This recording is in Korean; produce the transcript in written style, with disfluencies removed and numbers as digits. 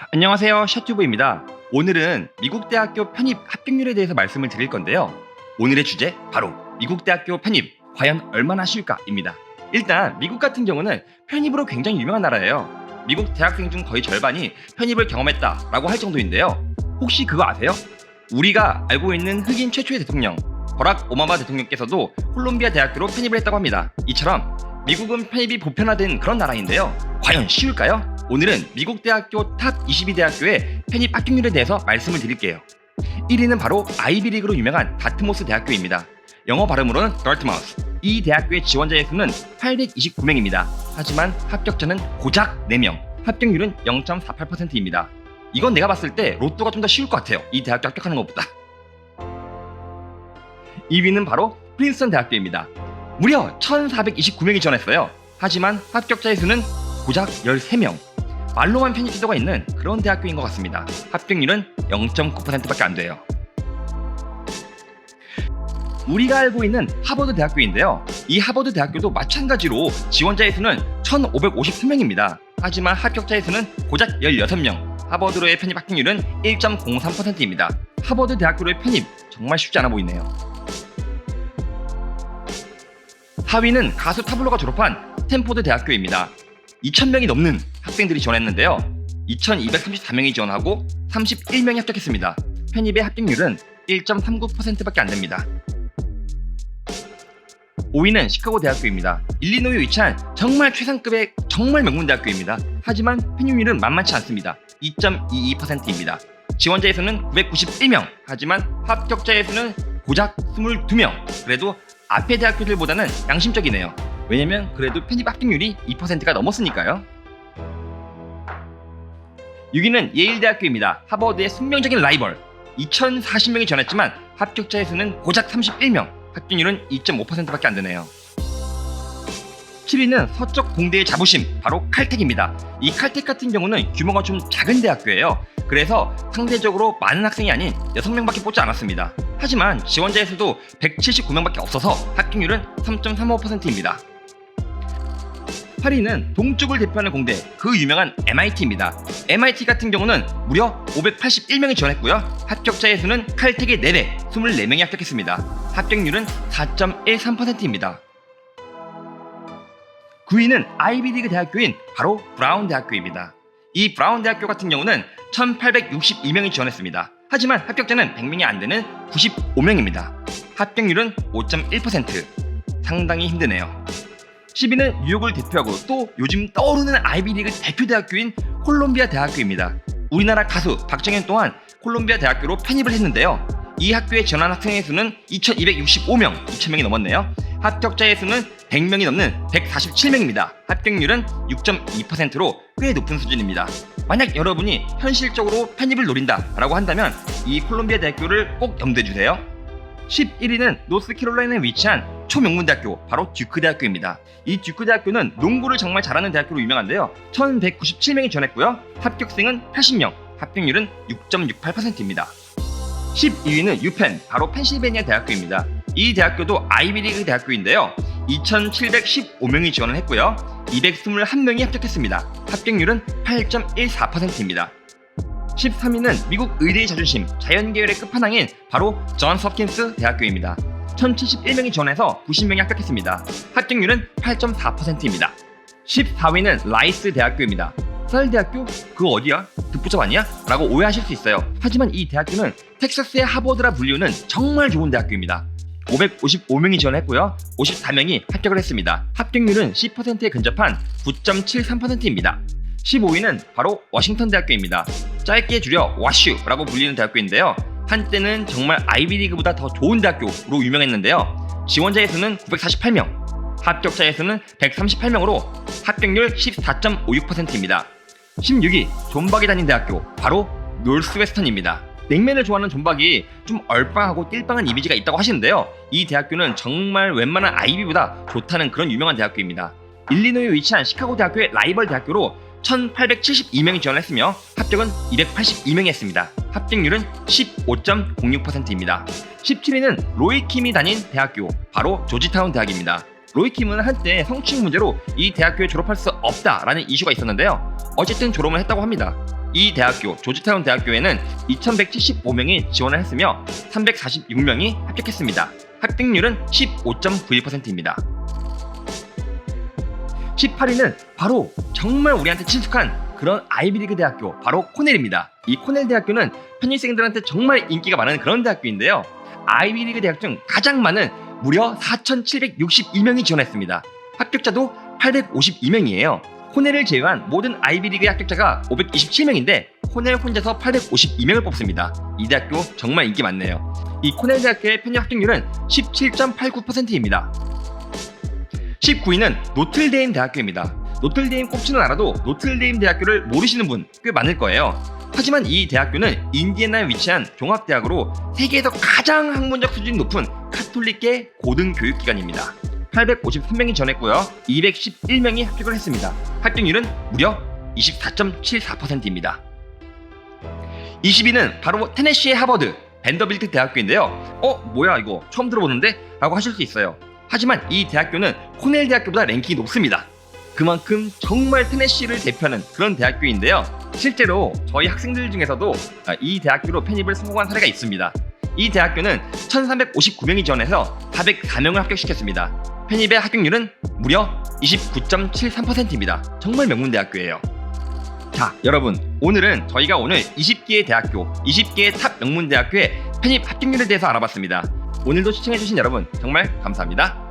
안녕하세요, 샤튜브입니다. 오늘은 미국 대학교 편입 합격률에 대해서 말씀을 드릴 건데요. 오늘의 주제 바로 미국 대학교 편입 과연 얼마나 쉬울까입니다. 일단 미국 같은 경우는 편입으로 굉장히 유명한 나라예요. 미국 대학생 중 거의 절반이 편입을 경험했다라고 할 정도인데요. 혹시 그거 아세요? 우리가 알고 있는 흑인 최초의 대통령 버락 오바마 대통령께서도 콜롬비아 대학교로 편입을 했다고 합니다. 이처럼 미국은 편입이 보편화된 그런 나라인데요. 과연 쉬울까요? 오늘은 미국 대학교 탑 22대학교의 편입 합격률에 대해서 말씀을 드릴게요. 1위는 바로 아이비리그로 유명한 다트모스 대학교입니다. 영어 발음으로는 다트머스. 이 대학교의 지원자의 수는 829명입니다. 하지만 합격자는 고작 4명. 합격률은 0.48%입니다. 이건 내가 봤을 때 로또가 좀 더 쉬울 것 같아요. 이 대학교 합격하는 것보다. 2위는 바로 프린스턴 대학교입니다. 무려 1429명이 지원했어요. 하지만 합격자의 수는 고작 13명. 말로만 편입 지도가 있는 그런 대학교인 것 같습니다. 합격률은 0.9%밖에 안 돼요. 우리가 알고 있는 하버드 대학교인데요. 이 하버드 대학교도 마찬가지로 지원자의 수는 1553명입니다. 하지만 합격자의 수는 고작 16명. 하버드로의 편입 합격률은 1.03%입니다. 하버드 대학교로의 편입 정말 쉽지 않아 보이네요. 4위는 가수 타블로가 졸업한 스탠포드 대학교입니다. 2,000명이 넘는 학생들이 지원했는데요. 2,234명이 지원하고 31명이 합격했습니다. 편입의 합격률은 1.39%밖에 안 됩니다. 5위는 시카고 대학교입니다. 일리노이에 위치한 정말 최상급의 정말 명문 대학교입니다. 하지만 편입률은 만만치 않습니다. 2.22%입니다. 지원자의 수는 991명, 하지만 합격자의 수는 고작 22명. 그래도 앞의 대학교들보다는 양심적이네요. 왜냐면 그래도 편입 합격률이 2%가 넘었으니까요. 6위는 예일대학교입니다. 하버드의 숙명적인 라이벌. 2,040명이 지원했지만 합격자의 수는 고작 31명. 합격률은 2.5%밖에 안 되네요. 7위는 서쪽 공대의 자부심, 바로 칼텍입니다. 이 칼텍 같은 경우는 규모가 좀 작은 대학교예요. 그래서 상대적으로 많은 학생이 아닌 6명밖에 뽑지 않았습니다. 하지만 지원자의 수도 179명밖에 없어서 합격률은 3.35%입니다. 8위는 동쪽을 대표하는 공대, 그 유명한 MIT입니다. MIT 같은 경우는 무려 581명이 지원했고요. 합격자의 수는 칼텍의 4배, 24명이 합격했습니다. 합격률은 4.13%입니다. 9위는 아이비리그 대학교인 바로 브라운 대학교입니다. 이 브라운 대학교 같은 경우는 1,862명이 지원했습니다. 하지만 합격자는 100명이 안 되는 95명입니다. 합격률은 5.1%. 상당히 힘드네요. 10위는 뉴욕을 대표하고 또 요즘 떠오르는 아이비리그 대표 대학교인 콜롬비아 대학교입니다. 우리나라 가수 박정현 또한 콜롬비아 대학교로 편입을 했는데요. 이 학교에 지원한 학생의 수는 2,265명, 2,000명이 넘었네요. 합격자의 수는 100명이 넘는 147명입니다. 합격률은 6.2%로 꽤 높은 수준입니다. 만약 여러분이 현실적으로 편입을 노린다라고 한다면 이 콜롬비아 대학교를 꼭 염두해주세요. 11위는 노스캐롤라이나에 위치한 초명문대학교, 바로 듀크 대학교입니다. 이 듀크 대학교는 농구를 정말 잘하는 대학교로 유명한데요. 1,197명이 지원했고요. 합격생은 80명, 합격률은 6.68%입니다. 12위는 유펜, 바로 펜실베니아 대학교입니다. 이 대학교도 아이비리그 대학교인데요. 2,715명이 지원을 했고요. 221명이 합격했습니다. 합격률은 8.14%입니다. 13위는 미국 의대의 자존심, 자연계열의 끝판왕인 바로 존스 홉킨스 대학교입니다. 1,071명이 지원해서 90명이 합격했습니다. 합격률은 8.4%입니다. 14위는 라이스 대학교입니다. 쌀 대학교? 그거 어디야? 듣보잡 아니야? 라고 오해하실 수 있어요. 하지만 이 대학교는 텍사스의 하버드라 불리우는 정말 좋은 대학교입니다. 555명이 지원했고요. 54명이 합격을 했습니다. 합격률은 10%에 근접한 9.73%입니다. 15위는 바로 워싱턴 대학교입니다. 짧게 줄여 와슈라고 불리는 대학교인데요. 한때는 정말 아이비리그보다 더 좋은 대학교로 유명했는데요. 지원자의 수는 948명, 합격자의 수는 138명으로 합격률 14.56%입니다. 16위 존박이 다닌 대학교, 바로 노스웨스턴입니다. 냉면을 좋아하는 존박이 좀 얼빵하고 띨빵한 이미지가 있다고 하시는데요. 이 대학교는 정말 웬만한 아이비보다 좋다는 그런 유명한 대학교입니다. 일리노이에 위치한 시카고 대학교의 라이벌 대학교로 1,872명이 지원했으며 합격은 282명이 했습니다. 합격률은 15.06%입니다. 17위는 로이킴이 다닌 대학교, 바로 조지타운 대학입니다. 로이킴은 한때 성추행 문제로 이 대학교에 졸업할 수 없다라는 이슈가 있었는데요. 어쨌든 졸업을 했다고 합니다. 이 대학교 조지타운 대학교에는 2175명이 지원을 했으며 346명이 합격했습니다. 합격률은 15.91%입니다. 18위는 바로 정말 우리한테 친숙한 그런 아이비리그 대학교, 바로 코넬입니다. 이 코넬 대학교는 편입생들한테 정말 인기가 많은 그런 대학교인데요. 아이비리그 대학 중 가장 많은 무려 4,762명이 지원했습니다. 합격자도 852명이에요. 코넬을 제외한 모든 아이비리그 합격자가 527명인데 코넬 혼자서 852명을 뽑습니다. 이 대학교 정말 인기 많네요. 이 코넬 대학교의 편입 합격률은 17.89%입니다. 19위는 노틀데임 대학교입니다. 노틀데임 꼽지는 않아도 노틀데임 대학교를 모르시는 분 꽤 많을 거예요. 하지만 이 대학교는 인디애나에 위치한 종합대학으로 세계에서 가장 학문적 수준이 높은 카톨릭계 고등교육기관입니다. 853명이 지원했고요. 211명이 합격을 했습니다. 합격률은 무려 24.74%입니다. 20위는 바로 테네시의 하버드 밴더빌트 대학교인데요. 뭐야 이거 처음 들어보는데? 라고 하실 수 있어요. 하지만 이 대학교는 코넬 대학교보다 랭킹이 높습니다. 그만큼 정말 테네시를 대표하는 그런 대학교인데요. 실제로 저희 학생들 중에서도 이 대학교로 편입을 성공한 사례가 있습니다. 이 대학교는 1359명이 지원해서 404명을 합격시켰습니다. 편입의 합격률은 무려 29.73%입니다. 정말 명문대학교예요. 자, 여러분, 오늘은 저희가 오늘 20개의 대학교, 20개의 탑 명문대학교의 편입 합격률에 대해서 알아봤습니다. 오늘도 시청해주신 여러분 정말 감사합니다.